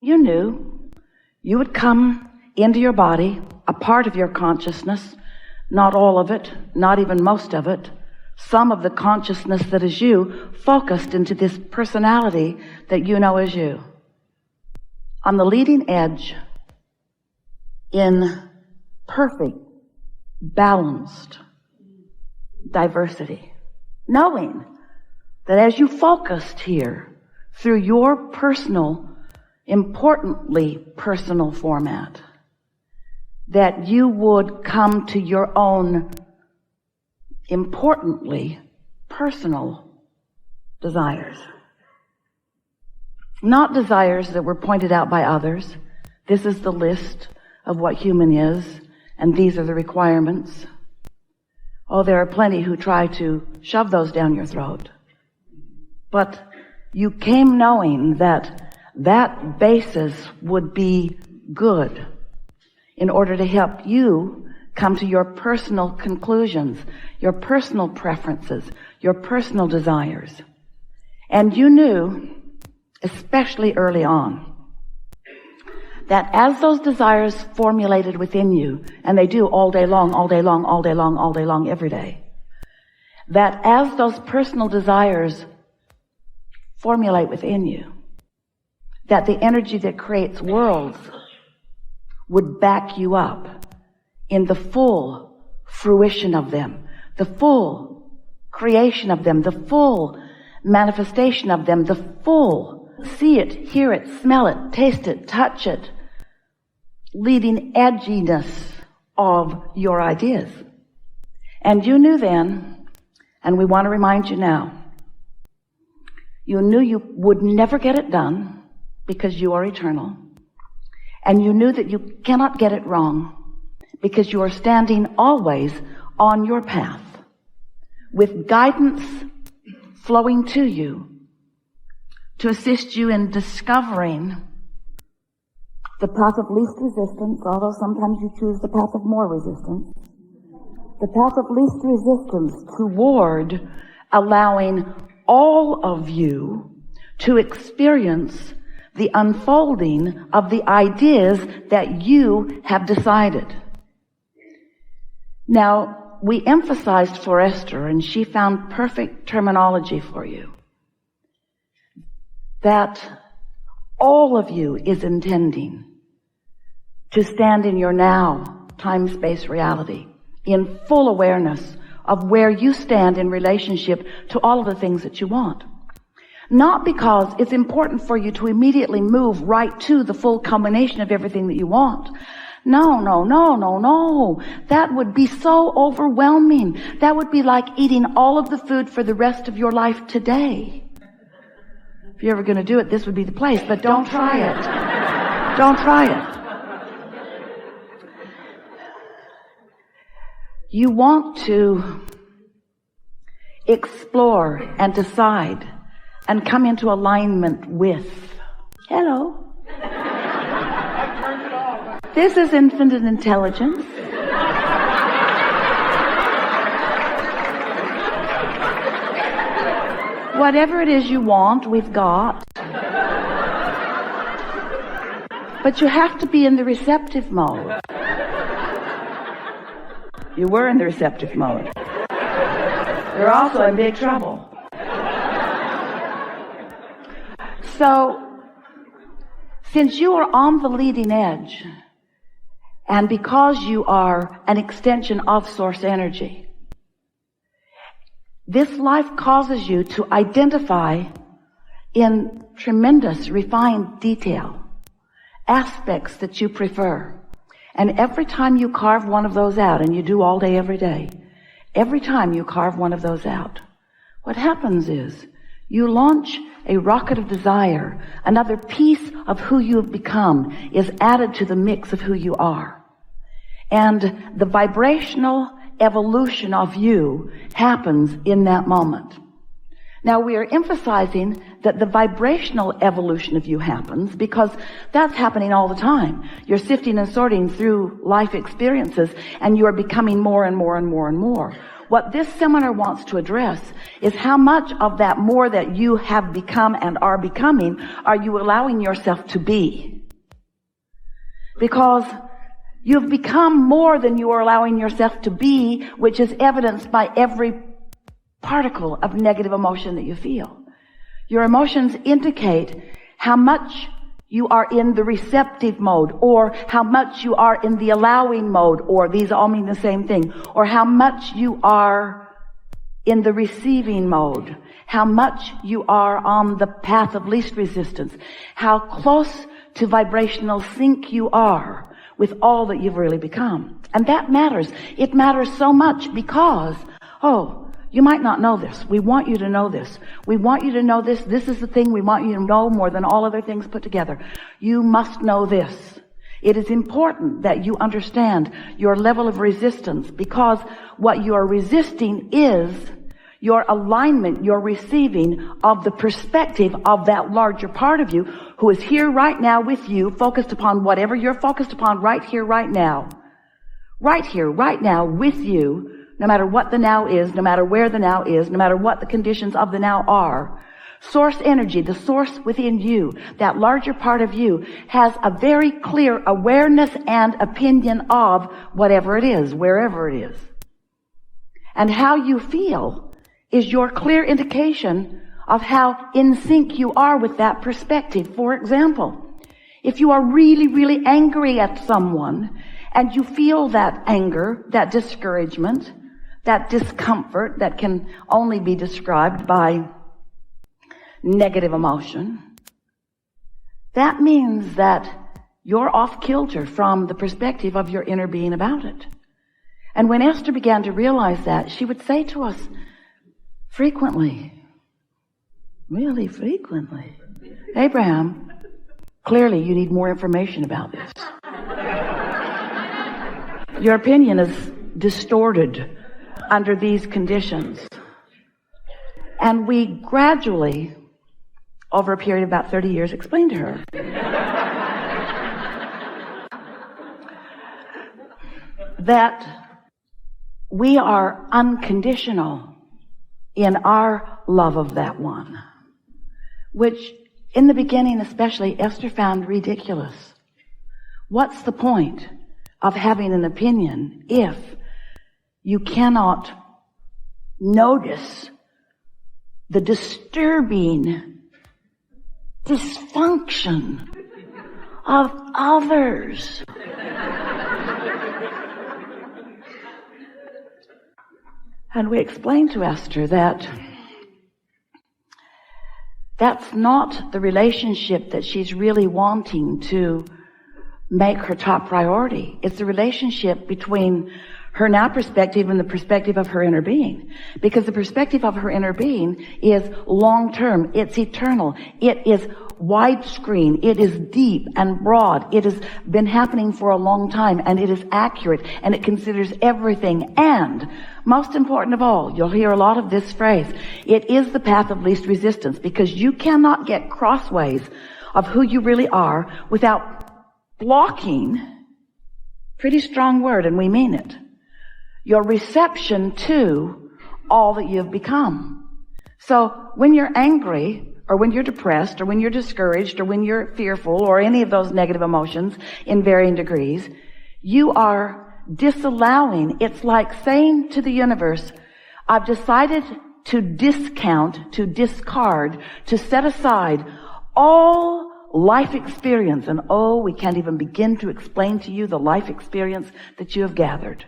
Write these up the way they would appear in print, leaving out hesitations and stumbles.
You knew you would come into your body, a part of your consciousness, not all of it, not even most of it, some of the consciousness that is you, focused into this personality that you know as you. On the leading edge, in perfect, balanced diversity, knowing that as you focused here through your personal, importantly personal format, that you would come to your own importantly personal desires. Not desires that were pointed out by others. This is the list of what human is, and these are the requirements. Oh, there are plenty who try to shove those down your throat. But you came knowing that that basis would be good in order to help you come to your personal conclusions, your personal preferences, your personal desires. And you knew, especially early on, that as those desires formulated within you, and they do all day long, all day long, all day long, all day long, every day, that as those personal desires formulate within you, that the energy that creates worlds would back you up in the full fruition of them, the full creation of them, the full manifestation of them, the full see it, hear it, smell it, taste it, touch it, leading edginess of your ideas. And you knew then, and we want to remind you now, you knew you would never get it done because you are eternal. And you knew that you cannot get it wrong because you are standing always on your path with guidance flowing to you to assist you in discovering the path of least resistance, although sometimes you choose the path of more resistance. The path of least resistance toward allowing all of you to experience the unfolding of the ideas that you have decided. Now, we emphasized for Esther, and she found perfect terminology for you, that all of you is intending to stand in your now time-space reality in full awareness of where you stand in relationship to all of the things that you want. Not because it's important for you to immediately move right to the full culmination of everything that you want. No, no, no, no, no. That would be so overwhelming. That would be like eating all of the food for the rest of your life today. If you're ever going to do it, this would be the place. But don't try it. Don't try it. You want to explore and decide and come into alignment with. Hello. This is infinite intelligence. Whatever it is you want, we've got. But you have to be in the receptive mode. You were in the receptive mode. You're also in big trouble. So, since you are on the leading edge, and because you are an extension of source energy, this life causes you to identify in tremendous, refined detail aspects that you prefer. And every time you carve one of those out, and you do all day, every day, every time you carve one of those out, what happens is you launch a rocket of desire. Another piece of who you have become is added to the mix of who you are. And the vibrational evolution of you happens in that moment. Now, we are emphasizing that the vibrational evolution of you happens because that's happening all the time. You're sifting and sorting through life experiences, and you are becoming more and more and more and more. What this seminar wants to address is how much of that more that you have become and are becoming are you allowing yourself to be? Because you've become more than you are allowing yourself to be, which is evidenced by every particle of negative emotion that you feel. Your emotions indicate how much you are in the receptive mode, or how much you are in the allowing mode, or these all mean the same thing, or how much you are in the receiving mode, how much you are on the path of least resistance, how close to vibrational sync you are with all that you've really become. And that matters. It matters so much because, you might not know this. We want you to know this. We want you to know this. This is the thing we want you to know more than all other things put together. You must know this. It is important that you understand your level of resistance, because what you are resisting is your alignment, your receiving of the perspective of that larger part of you who is here right now with you, focused upon whatever you're focused upon right here, right now. Right here, right now with you. No matter what the now is, no matter where the now is, no matter what the conditions of the now are, source energy, the source within you, that larger part of you, has a very clear awareness and opinion of whatever it is, wherever it is. And how you feel is your clear indication of how in sync you are with that perspective. For example, if you are really, really angry at someone, and you feel that anger, that discouragement, that discomfort that can only be described by negative emotion, that means that you're off kilter from the perspective of your inner being about it. And when Esther began to realize that, she would say to us frequently, really frequently, Abraham, clearly you need more information about this. Your opinion is distorted under these conditions. And we gradually, over a period of about 30 years, explained to her that we are unconditional in our love of that one, which in the beginning especially Esther found ridiculous. What's the point of having an opinion if you cannot notice the disturbing dysfunction of others? And we explained to Esther that that's not the relationship that she's really wanting to make her top priority. It's the relationship between her now perspective and the perspective of her inner being. Because the perspective of her inner being is long-term. It's eternal. It is widescreen. It is deep and broad. It has been happening for a long time, and it is accurate, and it considers everything. And most important of all, you'll hear a lot of this phrase, it is the path of least resistance, because you cannot get crossways of who you really are without blocking, pretty strong word, and we mean it, your reception to all that you've become. So when you're angry, or when you're depressed, or when you're discouraged, or when you're fearful, or any of those negative emotions in varying degrees, you are disallowing. It's like saying to the universe, I've decided to discount, to discard, to set aside all life experience. And we can't even begin to explain to you the life experience that you have gathered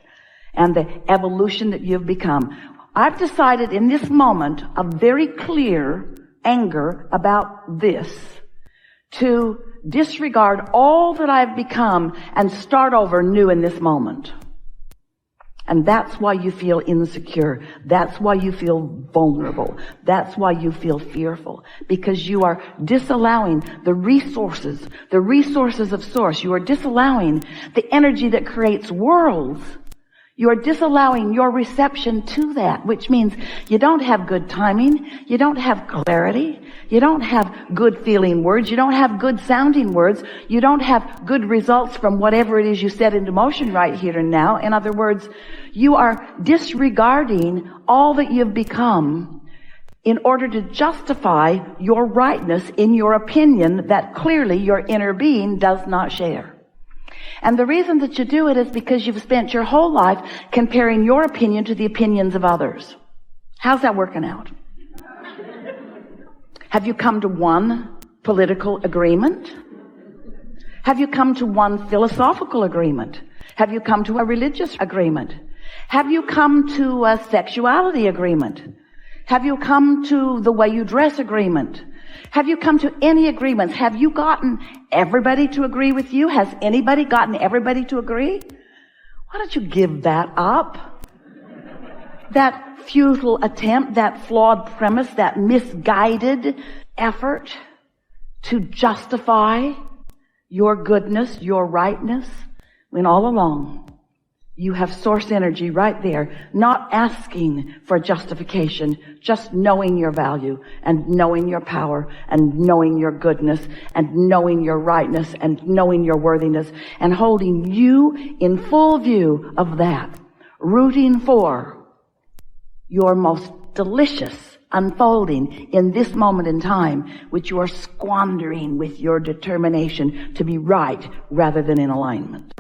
and the evolution that you've become. I've decided in this moment of very clear anger about this to disregard all that I've become and start over new in this moment. And that's why you feel insecure. That's why you feel vulnerable. That's why you feel fearful. Because you are disallowing the resources of Source. You are disallowing the energy that creates worlds. You are disallowing your reception to that, which means you don't have good timing, you don't have clarity, you don't have good feeling words, you don't have good sounding words, you don't have good results from whatever it is you set into motion right here and now. In other words, You are disregarding all that you've become in order to justify your rightness in your opinion that clearly your inner being does not share. And the reason that you do it is because you've spent your whole life comparing your opinion to the opinions of others. How's that working out? Have you come to one political agreement? Have you come to one philosophical agreement? Have you come to a religious agreement? Have you come to a sexuality agreement? Have you come to the way you dress agreement? Have you come to any agreements? Have you gotten everybody to agree with you? Has anybody gotten everybody to agree? Why don't you give that up? That futile attempt, that flawed premise, that misguided effort to justify your goodness, your rightness, when all along you have source energy right there, not asking for justification, just knowing your value and knowing your power and knowing your goodness and knowing your rightness and knowing your worthiness and holding you in full view of that, rooting for your most delicious unfolding in this moment in time, which you are squandering with your determination to be right rather than in alignment.